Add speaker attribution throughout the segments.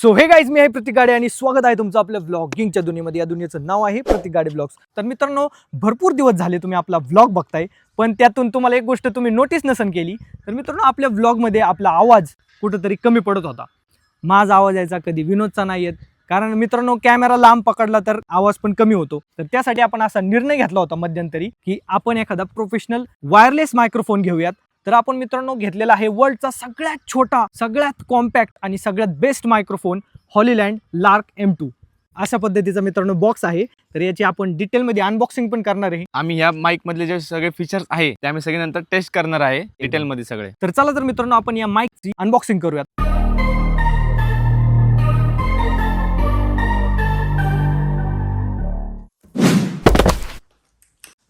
Speaker 1: So हे guys, मी आहे प्रतीक गाडे आणि स्वागत आहे तुमचं आपल्या व्लॉगिंगच्या दुनियेमध्ये. या दुनियेचं नाव आहे प्रतीक गाडे ब्लॉग्स. तर मित्रांनो, भरपूर दिवस झाले तुम्ही आपला व्लॉग बघताय, पण त्यातून तुम्हाला एक गोष्ट तुम्ही नोटीस नसन केली. तर मित्रांनो, आपल्या व्लॉगमध्ये आपला आवाज कुठंतरी कमी पडत होता. माझा आवाज यायचा, कधी विनोदचा नाही येत. कारण मित्रांनो, कॅमेरा लांब पकडला तर आवाज पण कमी होतो. तर त्यासाठी आपण असा निर्णय घेतला होता मध्यंतरी, की आपण एखादा प्रोफेशनल वायरलेस मायक्रोफोन घेऊयात. तर आपण मित्रांनो घेतलेला आहे वर्ल्डचा सगळ्यात छोटा, सगळ्यात कॉम्पॅक्ट आणि सगळ्यात बेस्ट मायक्रोफोन, हॉलीलँड लार्क M2. अशा पद्धतीचा मित्रांनो बॉक्स आहे. तर याची आपण डिटेलमध्ये अनबॉक्सिंग पण करणार आहे.
Speaker 2: आम्ही ह्या माईक मधले जे सगळे फीचर्स आहे ते आम्ही सगळे नंतर टेस्ट करणार आहे डिटेल मध्ये सगळे.
Speaker 1: तर चला तर मित्रांनो, आपण या माईकची अनबॉक्सिंग करूयात.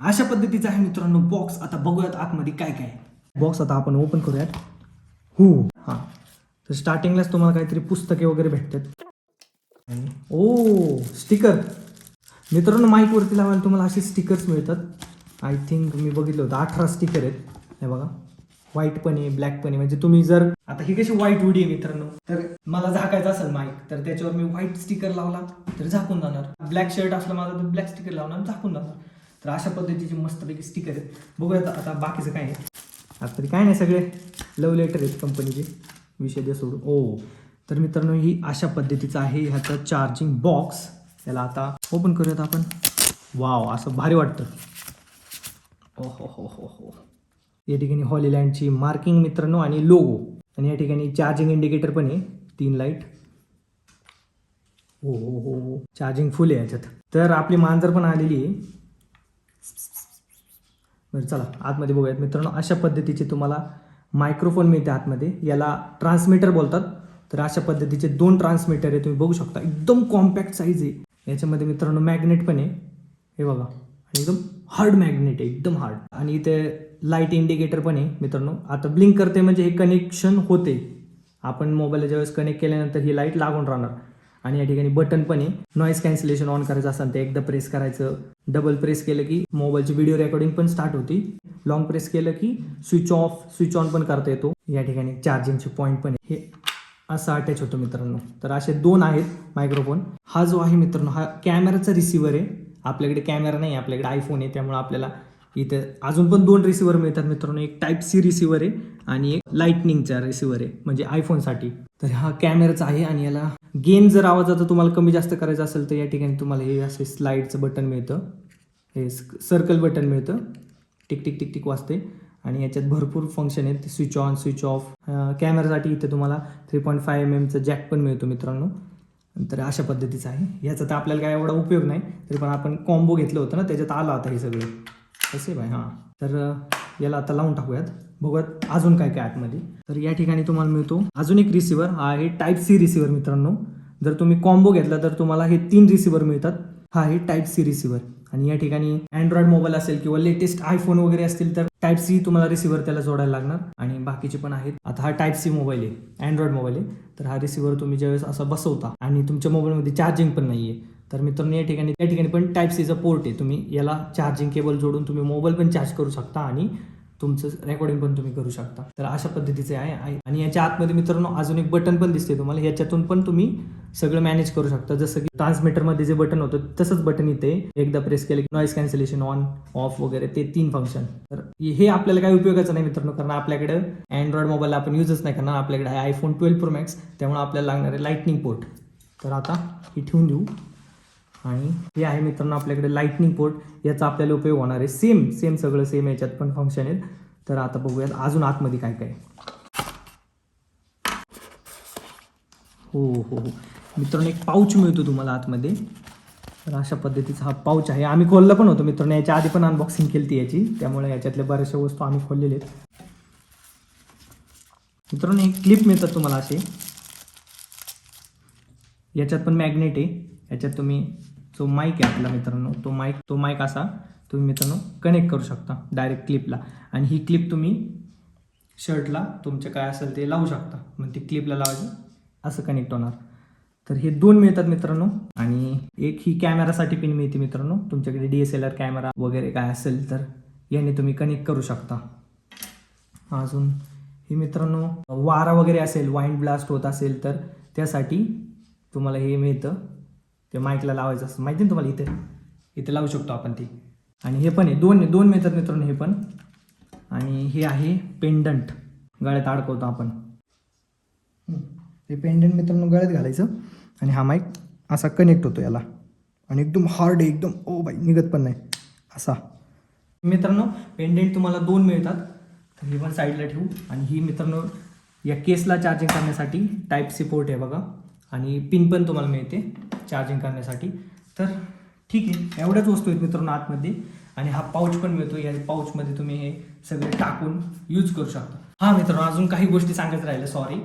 Speaker 1: अशा पद्धतीचा आहे मित्रांनो बॉक्स. आता बघूयात आतमध्ये काय काय. बॉक्स आता आपण ओपन करूयात. हां, तर स्टार्टिंगलाच तुम्हाला काहीतरी पुस्तके वगैरे भेटतात. ओ स्टिकर. मित्रांनो, माईकवरती लावायला तुम्हाला असे स्टिकर्स मिळतात. आय थिंक मी बघितलं होतं 18 स्टिकर आहेत. हे बघा, व्हाईट पण आहे, ब्लॅक पण आहे. म्हणजे तुम्ही जर आता ही कशी व्हाईट हुडी आहे मित्रांनो, तर मला झाकायचं असेल माईक, तर त्याच्यावर मी व्हाईट स्टिकर लावला तर झाकून जाणार. ब्लॅक शर्ट असलं माझं तर ब्लॅक स्टिकर लावणार, झाकून जाणार. तर अशा पद्धतीचे मस्तपैकी स्टिकर आहेत. बघूयात आता बाकीचं काय आहे. आता तरी काय नाही, सगळे लव्ह लेटर आहेत कंपनीचे, विषय दे सोडून. ओ, तर मित्रांनो, ही अशा पद्धतीचं आहे ह्याचा चार्जिंग बॉक्स. याला आता ओपन करूयात आपण. वाव, असं भारी वाटतं. ओ हो हो हो हो. या ठिकाणी हॉलीलँडची मार्किंग मित्रांनो आणि लोगो, आणि या ठिकाणी चार्जिंग इंडिकेटर पण आहे, 3 लाईट. हो हो हो हो, चार्जिंग फुल आहे याच्यात. तर आपली मांजर पण आलेली आहे. बरं, चला आतमध्ये बघूयात मित्रांनो. अशा पद्धतीचे तुम्हाला मायक्रोफोन मिळते आतमध्ये. याला ट्रान्समीटर बोलतात. तर अशा पद्धतीचे 2 ट्रान्समीटर आहे, तुम्ही बघू शकता. एकदम कॉम्पॅक्ट साईज आहे. याच्यामध्ये मित्रांनो मॅग्नेट पण आहे, हे बघा. आणि एकदम हार्ड मॅग्नेट आहे, एकदम हार्ड. आणि इथे लाईट इंडिकेटर पण आहे मित्रांनो. आता ब्लिंक करते म्हणजे हे कनेक्शन होते. आपण मोबाईलला ज्यावेळेस कनेक्ट केल्यानंतर ही लाईट लागून राहणार. आणि या ठिकाणी बटन पण आहे. नॉईज कॅन्सलेशन ऑन करायचं असेल तर एकदा प्रेस करायचं. डबल प्रेस केलं की मोबाईलची व्हिडिओ रेकॉर्डिंग पण स्टार्ट होती. लॉंग प्रेस केलं की स्विच ऑफ, स्विच ऑन पण करता येतो. या ठिकाणी चार्जिंगचे पॉईंट पण आहे. हे असं अटॅच होतं मित्रांनो. तर असे 2 आहेत मायक्रोफोन. हा जो आहे मित्रांनो, हा कॅमेराचा रिसिव्हर आहे. आपल्याकडे कॅमेरा नाही, आपल्याकडे आयफोन आहे, त्यामुळे आपल्याला इथं अजून पण 2 रिसिव्हर मिळतात मित्रांनो. एक टाईप सी रिसिव्हर आहे आणि एक लाईटनिंगचा रिसिव्हर आहे, म्हणजे आयफोनसाठी. तर हा कॅमेराचा आहे. आणि याला गेन जर आवाजाचा तुम्हाला कमी जास्त करायचा असेल तर या ठिकाणी तुम्हाला हे असे स्लाईडचं बटन मिळतं, हे सर्कल बटन मिळतं, टिक टिक टिक टिक वाजते. आणि याच्यात भरपूर फंक्शन आहेत, स्विच ऑन, स्विच ऑफ. कॅमेरासाठी इथे तुम्हाला 3.5 mm जॅक पण मिळतो मित्रांनो. तर अशा पद्धतीचं आहे. याचा तर आपल्याला काय एवढा उपयोग नाही, तरी पण आपण कॉम्बो घेतलं होतं ना, त्याच्यात आला होता हे सगळे असे बाय. हां, तर याला आता लावून टाकूयात. बघूयात अजून काय काय आतमध्ये. तर या ठिकाणी तुम्हाला मिळतो अजून एक रिसिव्हर. हा आहे टाईप सी रिसिव्हर मित्रांनो. जर तुम्ही कॉम्बो घेतला तर तुम्हाला हे 3 रिसिव्हर मिळतात. हा आहे टाईप सी रिसिव्हर. आणि या ठिकाणी अँड्रॉइड मोबाईल असेल किंवा लेटेस्ट आयफोन वगैरे असतील तर टाईप सी तुम्हाला रिसिव्हर त्याला जोडायला लागणार. आणि बाकीचे पण आहेत. आता हा टाईप सी मोबाईल आहे, अँड्रॉइड मोबाईल आहे. तर हा रिसिव्हर तुम्ही ज्यावेळेस असं बसवता आणि तुमच्या मोबाईलमध्ये चार्जिंग पण नाही आहे, तर मित्रांनो या ठिकाणी पण टाईप सीचा पोर्ट आहे. तुम्ही याला चार्जिंग केबल जोडून तुम्ही मोबाईल पण चार्ज करू शकता आणि तुमचं रेकॉर्डिंग पण तुम्ही करू शकता. तर अशा पद्धतीचे आहे. आणि याच्या आतमध्ये मित्रांनो अजून एक बटन पण दिसते तुम्हाला. याच्यातून पण तुम्ही सगळं मॅनेज करू शकता. जसं की ट्रान्समीटरमध्ये जे बटन होतं तसंच बटन इथे एकदा प्रेस केलं की नॉईज कॅन्सलेशन ऑन ऑफ वगैरे, ते 3 फंक्शन. तर हे आपल्याला काही उपयोगाचं नाही मित्रांनो, कारण आपल्याकडे अँड्रॉइड मोबाईल आपण यूजच नाही करणार. आपल्याकडे आहे आयफोन 12 Pro Max, त्यामुळे आपल्याला लागणार आहे लाईटनिंग पोर्ट. तर आता हे ठेवून देऊ. आणि हे आहे मित्रांनो आपल्याकडे लाईटनिंग पोर्ट. याचा आपल्याला उपयोग होणार आहे. सेम सगळं सेम, याच्यात पण फंक्शन आहेत. तर आता बघूयात अजून आतमध्ये काय काय. हो हो हो मित्रांनो, एक पाऊच मिळतो तुम्हाला आतमध्ये. तर अशा पद्धतीचा हा पाऊच आहे. आम्ही खोललं पण होतं मित्रांनो, याच्या आधी पण अनबॉक्सिंग केली ती याची, त्यामुळे याच्यातल्या बऱ्याचशा वस्तू आम्ही खोललेल्या आहेत. मित्रांनो एक क्लिप मिळतात तुम्हाला असे. याच्यात पण मॅग्नेट आहे. याच्यात तुम्ही जो माईक आहे आपला मित्रांनो, तो माईक असा तुम्ही मित्रांनो कनेक्ट करू शकता डायरेक्ट क्लिपला. आणि ही क्लिप तुम्ही शर्टला तुमच्या काय असेल ते लावू शकता. मग ती क्लिपला लावायची, असं कनेक्ट होणार. तर हे 2 मिळतात मित्रांनो. आणि एक ही कॅमेरासाठी पिन मिळते मित्रांनो. तुमच्याकडे DSLR कॅमेरा वगैरे काय असेल तर याने तुम्ही कनेक्ट करू शकता. अजून ही मित्रांनो वारा वगैरे असेल, वाइंड ब्लास्ट होत असेल तर त्यासाठी तुम्हाला हे मिळतं, ते माईकला लावायचं असतं माहिती ना तुम्हाला, इथे लावू शकतो आपण ते. आणि हे पण आहे, दोन मिळतात मित्रांनो हे पण. आणि हे आहे पेंडंट, गळ्यात अडकवतो आपण. हे पेंडंट मित्रांनो गळ्यात घालायचं आणि हा माईक असा कनेक्ट होतो याला. आणि एकदम हार्ड आहे एकदम, ओ बाई निघत पण नाही असा. मित्रांनो पेंडेंट तुम्हाला 2 मिळतात, तर हे पण साईडला ठेवू. आणि ही मित्रांनो या केसला चार्जिंग करण्यासाठी टाईप सी पोर्ट आहे बघा. आणि पिन पण तुम्हाला मिळते चार्जिंग करण्यासाठी. तर ठीक आहे, एवढ्याच वस्तू आहेत मित्रांनो आतमध्ये. आणि हा पाऊच पण मिळतो, या पाऊचमध्ये तुम्ही हे सगळे टाकून यूज करू शकता. हां मित्रांनो, अजून काही गोष्टी सांगायचं राहिल्या, सॉरी.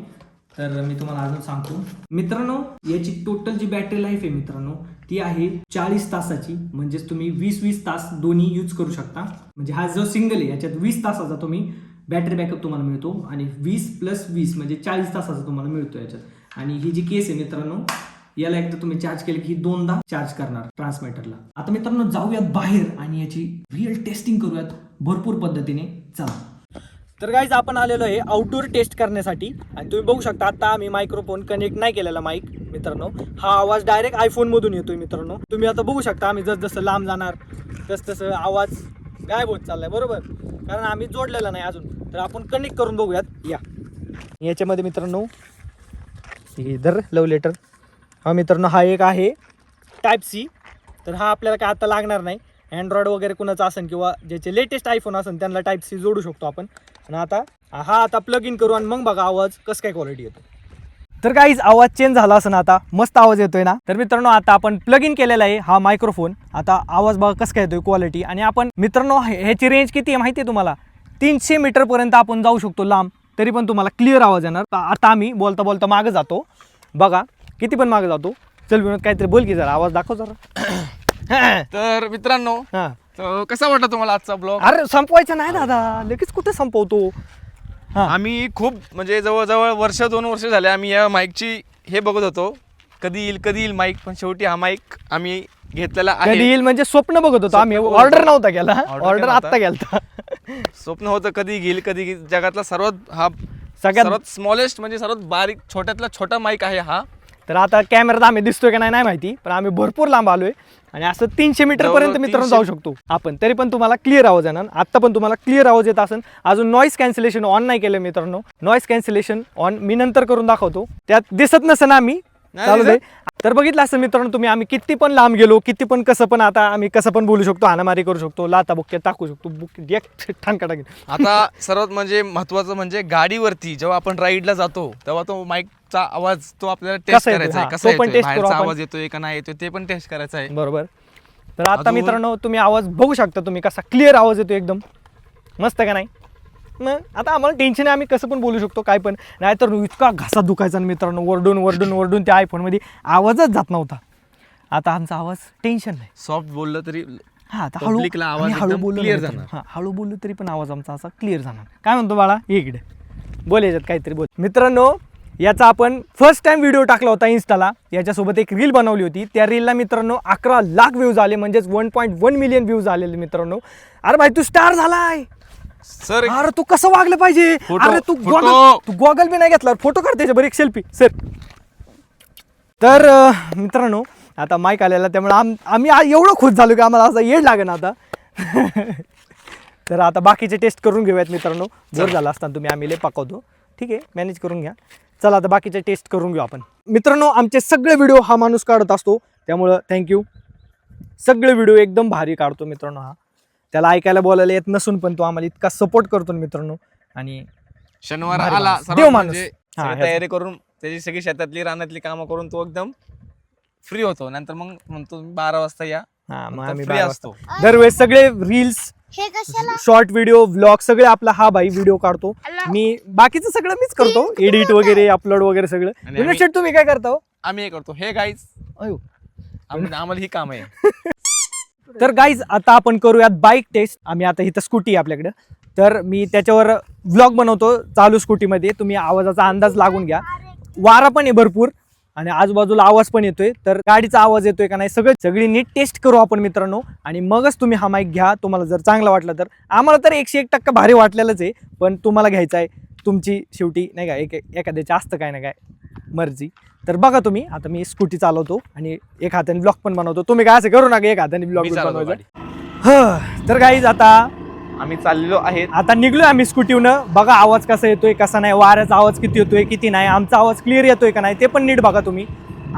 Speaker 1: तर मी तुम्हाला अजून सांगतो मित्रांनो, याची टोटल जी बॅटरी लाईफ आहे मित्रांनो ती आहे 40 तासाची. म्हणजेच तुम्ही 20-20 तास दोन्ही यूज करू शकता. म्हणजे हा जो सिंगल आहे याच्यात 20 तासाचा तुम्ही बॅटरी बॅकअप तुम्हाला मिळतो. आणि 20+20 म्हणजे 40 तासाचा तुम्हाला मिळतो याच्यात. आणि ही जी केस आहे मित्रांनो, याला एकदा तुम्ही चार्ज केलं की 2दा चार्ज करणार ट्रान्समीटरला. आता मित्रांनो जाऊयात बाहेर आणि याची रिअल टेस्टिंग करूयात भरपूर पद्धतीने. चला. तर गाईज आपण आलेलो आहे आउटडोर टेस्ट करण्यासाठी. आणि तुम्ही बघू शकता आता आम्ही मायक्रोफोन कनेक्ट नाही केलेला माईक मित्रांनो. हा आवाज डायरेक्ट आयफोनमधून येतोय मित्रांनो. तुम्ही आता बघू शकता आम्ही जसं लांब जाणार तसं आवाज गायब होत चाललाय, बरोबर, कारण आम्ही जोडलेला नाही अजून. तर आपण कनेक्ट करून बघूयात. याच्यामध्ये मित्रांनो इधर लव लेटर. हा मित्रांनो हा एक आहे टाईप सी. तर हा आपल्याला काय आता लागणार नाही. अँड्रॉइड वगैरे कुणाचं असेल किंवा ज्याचे लेटेस्ट आयफोन असेल त्यांना टाईप सी जोडू शकतो आपण. आणि आता प्लग इन करू आणि मग बघा आवाज कसं काय क्वालिटी येतो. तर गाईज आवाज चेंज झाला असं ना, आता मस्त आवाज येतोय ना. तर मित्रांनो आता आपण प्लग इन केलेला आहे हा मायक्रोफोन. आता आवाज बघा कसं काय येतोय क्वालिटी. आणि आपण मित्रांनो ह्याची रेंज किती आहे माहिती आहे तुम्हाला, 300 मीटरपर्यंत आपण जाऊ शकतो लांब, तरी पण तुम्हाला क्लिअर आवाज येणार. आता आम्ही बोलता बोलता मागं जातो, बघा किती पण मागं जातो. चल विनोद काहीतरी बोल की जरा, आवाज दाखव जरा.
Speaker 2: तर मित्रांनो
Speaker 1: हां
Speaker 2: तर कसा वाटला तुम्हाला आजचा ब्लॉग?
Speaker 1: अरे संपवायचं नाही दादा, लगेच कुठे संपवतो.
Speaker 2: आम्ही खूप म्हणजे जवळजवळ 1-2 वर्ष झाले आम्ही या माईकची हे बघत होतो, कधी येईल माईक. पण शेवटी हा माईक आम्ही घेतलेला
Speaker 1: कधी
Speaker 2: आहे.
Speaker 1: येईल म्हणजे स्वप्न बघत होतो आम्ही,
Speaker 2: स्वप्न
Speaker 1: ऑर्डर नव्हता केला, ऑर्डर
Speaker 2: नव्हता.
Speaker 1: आत्ता गेलता.
Speaker 2: स्वप्न होतं कधी घेईल. जगातला
Speaker 1: सगळ्यात
Speaker 2: सर्वात स्मॉलेस्ट म्हणजे सर्वात बारीक छोट्यातला छोटा माईक आहे हा.
Speaker 1: तर आता कॅमेरात आम्ही दिसतोय की नाही माहिती, पण आम्ही भरपूर लांब आलोय. आणि असं 300 मीटरपर्यंत मित्रांनो जाऊ शकतो आपण, तरी पण तुम्हाला क्लिअर आवाज येणार. आता पण तुम्हाला क्लिअर आवाज येत असेल. अजून नॉईस कॅन्सलेशन ऑन नाही केलं मित्रांनो. नॉईस कॅन्सलेशन ऑन मी नंतर करून दाखवतो. त्यात दिसत नसेल आम्ही चालू दे. तर बघितलं असं मित्रांनो तुम्ही, आम्ही किती पण लांब गेलो, किती पण कसं पण, आता आम्ही कसं पण बोलू शकतो, हाणामारी करू शकतो, लाता बुक्क्या टाकू शकतो, ठाणका टाकेल.
Speaker 2: आता सर्वात म्हणजे महत्वाचं म्हणजे गाडीवरती जेव्हा आपण राईडला जातो तेव्हा तो माईकचा आवाज तो आपल्याला टेस्ट
Speaker 1: कसा येतोय?
Speaker 2: करायचा आहे.
Speaker 1: हा,
Speaker 2: कसा
Speaker 1: तो पण
Speaker 2: येतोय,
Speaker 1: टेस्ट करू
Speaker 2: बाहेरचा
Speaker 1: आपण.
Speaker 2: आवाज येतोय का नाही येतोय ते पण टेस्ट करायचं आहे.
Speaker 1: बरोबर. तर आता
Speaker 2: अजून-
Speaker 1: मित्रांनो तुम्ही आवाज बघू शकता, तुम्ही कसा क्लिअर आवाज येतो, एकदम मस्त का नाही. मग आता आम्हाला टेन्शन आहे, आम्ही कसं पण बोलू शकतो काय पण. नाहीतर इतका घासा दुखायचा ना मित्रांनो, वरडून त्या आयफोनमध्ये आवाजच जात नव्हता. आता आमचा आवाज टेन्शन नाही,
Speaker 2: सॉफ्ट बोललं तरी
Speaker 1: हा आता
Speaker 2: पब्लिकला आवाज एकदम क्लिअर जाणार.
Speaker 1: हा हळू बोललो तरी पण आवाज आमचा असा क्लिअर जाणार. काय म्हणतो बाळा, इकडे बोल, याच्यात काहीतरी बोल. मित्रांनो याचा आपण फर्स्ट टाइम व्हिडिओ टाकला होता इन्स्टाला. याच्यासोबत एक रील बनवली होती. त्या रीलला मित्रांनो 11 लाख व्ह्यूज आले, म्हणजेच 1.1 मिलियन व्ह्यूज आलेले मित्रांनो. अरे भाई तू स्टार झालाय
Speaker 2: सर.
Speaker 1: अरे तू कसं वागलं पाहिजे.
Speaker 2: फोटो-
Speaker 1: अरे तू
Speaker 2: फोटो.
Speaker 1: गॉगल बी नाही घेतला, फोटो काढ त्याच्यावर एक सेल्फी सर. तर मित्रांनो आता माईक आलेला, त्यामुळे आम्ही एवढं खुश झालो की आम्हाला असं येड लागेल आता. तर आता बाकीचे टेस्ट करून घेऊयात मित्रांनो. जर झाला असताना तुम्ही आम्ही लय पकवतो, ठीक आहे मॅनेज करून घ्या. चला आता बाकीचे टेस्ट करून घेऊ आपण. मित्रांनो आमचे सगळे व्हिडिओ हा माणूस काढत असतो, त्यामुळं थँक्यू. सगळे व्हिडिओ एकदम भारी काढतो मित्रांनो हा. त्याला ऐकायला बोलायला येत नसून पण तो आम्हाला इतका सपोर्ट करतो मित्रांनो. आणि
Speaker 2: शनिवार
Speaker 1: भारी
Speaker 2: आला
Speaker 1: माणूस.
Speaker 2: सर्वात
Speaker 1: देव माणूस.
Speaker 2: म्हणजे
Speaker 1: हा,
Speaker 2: सगळी तयारी करून त्याची सगळी शेतातली रानातली कामं करून तो एकदम फ्री होतो. नंतर मग म्हणतो 12 वाजता या,
Speaker 1: हा मग
Speaker 2: नंतर
Speaker 1: आम्ही
Speaker 2: फ्री
Speaker 1: 12
Speaker 2: असतो.
Speaker 1: वाजता. दरवेळेस सगळे रील्स,
Speaker 3: हे कशाला
Speaker 1: शॉर्ट व्हिडिओ, व्लॉग सगळे आपला हा भाई व्हिडिओ काढतो. मी बाकीचं सगळं मीच करतो, एडिट वगैरे अपलोड वगैरे सगळं.
Speaker 2: आणि
Speaker 1: विनोद शेट तुम्ही काय करता हो?
Speaker 2: आम्ही हे करतो. हे गाईज
Speaker 1: अयो.
Speaker 2: आम्हाला ही काम आहे.
Speaker 1: तर गाईज आता आपण करूयात बाईक टेस्ट. आम्ही आता इथं स्कूटी आहे आपल्याकडं, तर मी त्याच्यावर व्लॉग बनवतो चालू स्कूटीमध्ये. तुम्ही आवाजाचा अंदाज लागून घ्या. वारा पण आहे भरपूर आणि आजूबाजूला आवाज पण येतोय, तर गाडीचा आवाज येतोय का नाही सगळी नीट टेस्ट करू आपण मित्रांनो. आणि मगच तुम्ही हा माईक घ्या. तुम्हाला जर चांगला वाटला तर. आम्हाला तर 101% भारी वाटलेलंच आहे, पण तुम्हाला घ्यायचा आहे तुमची शेवटी नाही का, एखाद्याची असतं काय ना काय मर्जी. तर बघा तुम्ही, आता मी स्कूटी चालवतो आणि एक हाताने ब्लॉग पण बनवतो. तुम्ही काय असं करू नका एक हाताने ब्लॉग
Speaker 2: मी चालवतो
Speaker 1: बनवायचं. तर गाईज आता
Speaker 2: आम्ही चाललेलो आहेत.
Speaker 1: आता निघलोय आम्ही स्कूटीवनं. बघा आवाज कसा येतोय कसा नाही, वाऱ्याचा आवाज किती येतोय किती नाही, आमचा आवाज क्लिअर येतोय का नाही ते पण नीट बघा तुम्ही.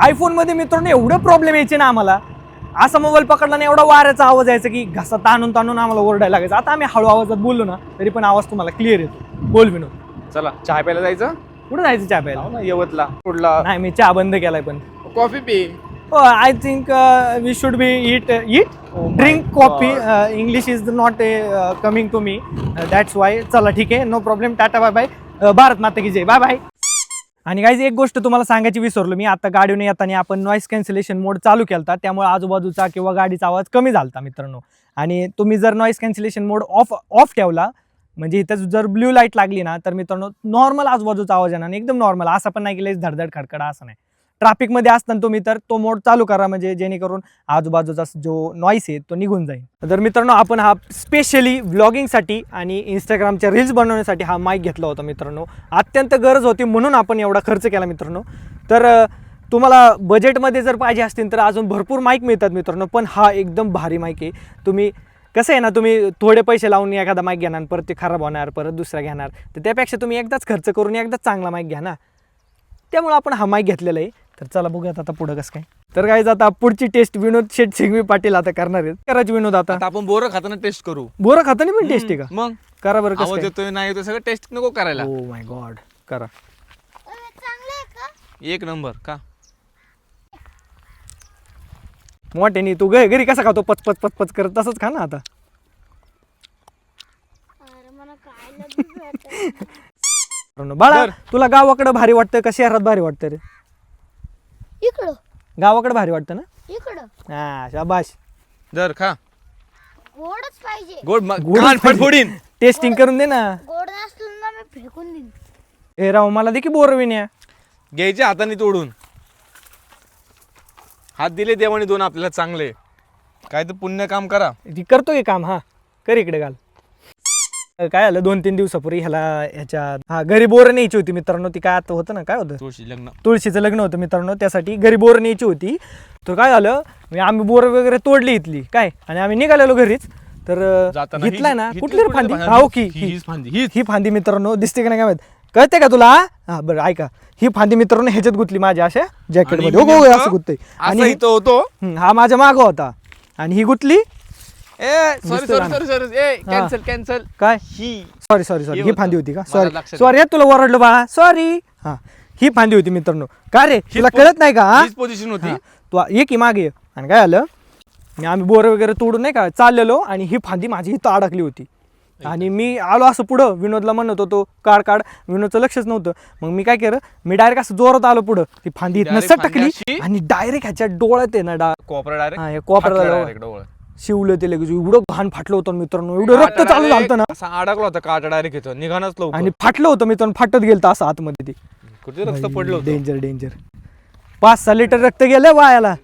Speaker 1: आयफोनमध्ये मित्रांनो एवढे प्रॉब्लेम यायचे ना आम्हाला, असा मोबाईल पकडला ना एवढा वाऱ्याचा आवाज यायचा की घसा ताणून ताणून आम्हाला ओरडायला लागायचं. आता आम्ही हळू आवाजात बोललो ना तरी पण आवाज तुम्हाला क्लिअर येतो. बोल विनोद.
Speaker 2: चला चहा प्यायला जायचं.
Speaker 1: कुठं जायचं चहा प्यायला?
Speaker 2: जाऊ ना यवतला कुठला.
Speaker 1: नाही मी चहा बंद केलाय पण.
Speaker 2: कॉफी पी.
Speaker 1: I think we should be eat drink coffee. English is not coming to me, that's why. चला ठीक आहे, no problem. Tata bye bye. Bharat माता की जय. Bye bye. आणि गाईज एक गोष्ट तुम्हाला सांगायची विसरलो मी, आता गाडीने येताना आपण नॉईस कॅन्सलेशन मोड चालू केलता, त्यामुळे आजूबाजूचा किंवा गाडीचा आवाज कमी झालता मित्रांनो. आणि तुम्ही जर नॉईस कॅन्सलेशन मोड ऑफ ठेवला म्हणजे इथं जर ब्ल्यू लाईट लागली ना तर मित्रांनो नॉर्मल आजूबाजूचा आवाज येणार नाही, एकदम नॉर्मल. असं पण नाही की लयच धडधड खडखडा असं नाही. ट्रॅफिकमध्ये असताना तुम्ही तर तो मोड चालू करा म्हणजे जेणेकरून आजूबाजूचा जो नॉईस आहे तो निघून जाईल. तर मित्रांनो आपण हा स्पेशली व्लॉगिंगसाठी आणि इंस्टाग्रामच्या रील्स बनवण्यासाठी हा माईक घेतला होता मित्रांनो. अत्यंत गरज होती म्हणून आपण एवढा खर्च केला मित्रांनो. तर तुम्हाला बजेटमध्ये जर पाहिजे असतील तर अजून भरपूर माईक मिळतात मित्रांनो, पण हा एकदम भारी माईक आहे. तुम्ही कसं आहे ना, तुम्ही थोडे पैसे लावून एखादा माईक घेणार, परत ते खराब होणार, परत दुसरा घेणार, तर त्यापेक्षा तुम्ही एकदाच खर्च करून एकदाच चांगला माईक घ्या ना. त्यामुळे आपण हा माईक घेतलेला आहे. तर चला बघूयात आता पुढं कसं काय. तर काय आता पुढची टेस्ट विनोद शेठ सिंघवी पाटील आता करणार आहेत. करायची विनोद आता
Speaker 2: आपण बोरं खाताना टेस्ट करू.
Speaker 1: बोरं खाताना पण टेस्ट आहे का?
Speaker 2: मग
Speaker 1: करा बरं.
Speaker 2: आवाज येतोय नाही येतोय सगळं टेस्ट नको करायला.
Speaker 1: Oh my God. करा.
Speaker 2: एक नंबर का
Speaker 1: मोठ्यानी तू घरी कसा खातो पचपच पचपच करत तसंच खा ना आता. बाळा तुला गावाकडे भारी वाटतं का शहरात भारी वाटतं रे?
Speaker 3: इकडं.
Speaker 1: गावाकडे भारी वाटतं ना?
Speaker 3: इकडं.
Speaker 1: हा शाबाश.
Speaker 2: जर खा
Speaker 3: गोडच पाहिजे.
Speaker 2: गोड फोडीन.
Speaker 1: टेस्टिंग करून दे ना.
Speaker 3: गोड नसलं ना मी फेकून देईन.
Speaker 1: ए राव मला दे की बोरविण्या.
Speaker 2: घ्यायचे हाताने तोडून. हात दिले देवाने दोन आपल्याला चांगले. काय तर पुण्य काम करा.
Speaker 1: ती करतो की काम. हा कर इकडे घाल. काय झालं 2-3 दिवसापूर्वी ह्याच्या घरी बोरं न्यायची होती मित्रांनो. ती काय आता होतं ना, काय होतं, तुळशीचं लग्न होतं मित्रांनो, त्यासाठी घरी बोरं न्यायची होती. तर काय झालं आम्ही बोरं वगैरे तोडली इथली काय आणि आम्ही निघालेलो घरीच. तर घेतलाय ना कुठली रे फांदी? हो की ही फांदी मित्रांनो दिसते का नाही काय माहित, कळते का तुला? हा बरं ऐका, ही फांदी मित्रांनो ह्याच्यात गुतली माझ्या अशा जॅकेटमध्ये. हो असं गुतते. आणि
Speaker 2: होतो
Speaker 1: हा माझ्या मागं होता आणि ही गुतली.
Speaker 2: कॅन्सल
Speaker 1: काय सॉरी ही फांदी होती का? सॉरी तुला ओरडलो बाळा, सॉरी. हा ही फांदी होती मित्रांनो. का रे तुला कळत नाही का?
Speaker 2: पोझिशन होती.
Speaker 1: तू ये की मागे. आणि काय झालं आम्ही बोर वगैरे तोडून नाही का चाललेलो आणि ही फांदी माझी इथं अडकली होती. आणि मी आलो असं पुढं, विनोदला म्हणत होतो काढ. विनोदचं लक्षच नव्हतं. मग मी काय केलं, मी डायरेक्ट असं जोरात आलो पुढं. ती फांदी इथनं सटकली आणि डायरेक्ट ह्याच्या डोळ्यात आहे ना
Speaker 2: कोपरा
Speaker 1: कोपऱ्याला शिवलं ते लगेच. एवढं घाण फाटलं होतं मित्रांनो, एवढं रक्त चालू झालं ना,
Speaker 2: असा अडकला होता काटा डायरेक्ट येतो निघानच लवकर
Speaker 1: आणि फाटलं होतं मित्रांनो, फाटत गेलं असं आतमध्ये. ते
Speaker 2: कुठे रक्त पडलं होतं.
Speaker 1: डेंजर 5-6 लिटर रक्त गेलं वायाला.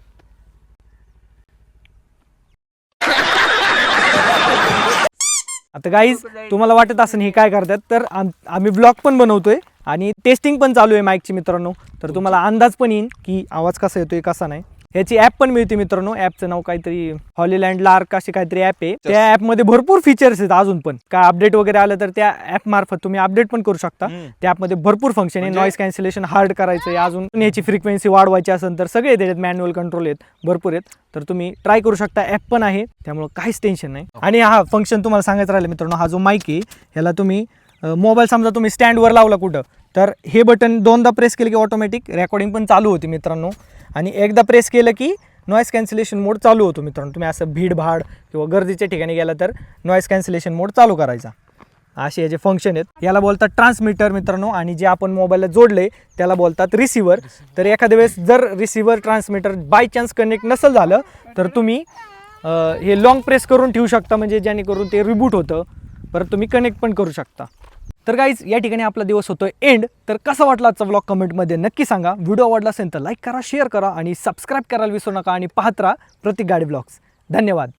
Speaker 1: आता गाईज तुम्हाला वाटत असेल हे काय करतात, तर आम्ही ब्लॉग पण बनवतोय आणि टेस्टिंग पण चालू आहे माईकची मित्रांनो. तर तुम्हाला अंदाज पण येईल की आवाज कसा येतोय कसा नाही. ह्याची ॲप पण मिळते मित्रांनो. ॲपचं नाव काहीतरी हॉलीलँड लार्क अशी काहीतरी ॲप आहे. त्या ॲपमध्ये भरपूर फीचर्स आहेत. अजून पण काय अपडेट वगैरे आलं तर त्या ॲप मार्फत तुम्ही अपडेट पण करू शकता. त्या ॲपमध्ये भरपूर फंक्शन आहे. नॉईस कॅन्सलेशन हार्ड करायचं आहे, अजून ह्याची फ्रिक्वेन्सी वाढवायची असेल तर सगळे त्याच्यात मॅन्युअल कंट्रोल आहेत, भरपूर आहेत. तर तुम्ही ट्राय करू शकता. ॲप पण आहे त्यामुळे काहीच टेन्शन नाही. आणि हा फंक्शन तुम्हाला सांगायचं राहिलं मित्रांनो, हा जो माईक आहे ह्याला तुम्ही मोबाईल समजा तुम्ही स्टँडवर लावला कुठं, तर हे बटन 2दा प्रेस केलं की ऑटोमॅटिक रेकॉर्डिंग पण चालू होती मित्रांनो. आणि एकदा प्रेस केलं की नॉईस कॅन्सलेशन मोड चालू होतो मित्रांनो. तुम्ही असं भीडभाड किंवा गर्दीच्या ठिकाणी गेला तर नॉईस कॅन्सलेशन मोड चालू करायचा. असे याचे फंक्शन आहेत. याला बोलतात ट्रान्समीटर मित्रांनो. आणि जे आपण मोबाईलला जोडले त्याला बोलतात रिसिव्हर. तर एखाद्या वेळेस जर receiver transmitter by chance connect नसेल झालं तर तुम्ही हे लॉंग प्रेस करून ठेवू शकता, म्हणजे जेणेकरून ते रिबूट होतं, परत तुम्ही कनेक्ट पण करू शकता. तर गाईज या ठिकाणी आपला दिवस होतोय एंड. तर कसा वाटला आजचा व्लॉग कमेंटमध्ये नक्की सांगा. व्हिडिओ आवडला असेल तर लाईक करा, शेअर करा आणि सबस्क्राईब करायला विसरू नका. आणि पाहत राहा प्रतीक गाडी व्लॉग्स. धन्यवाद.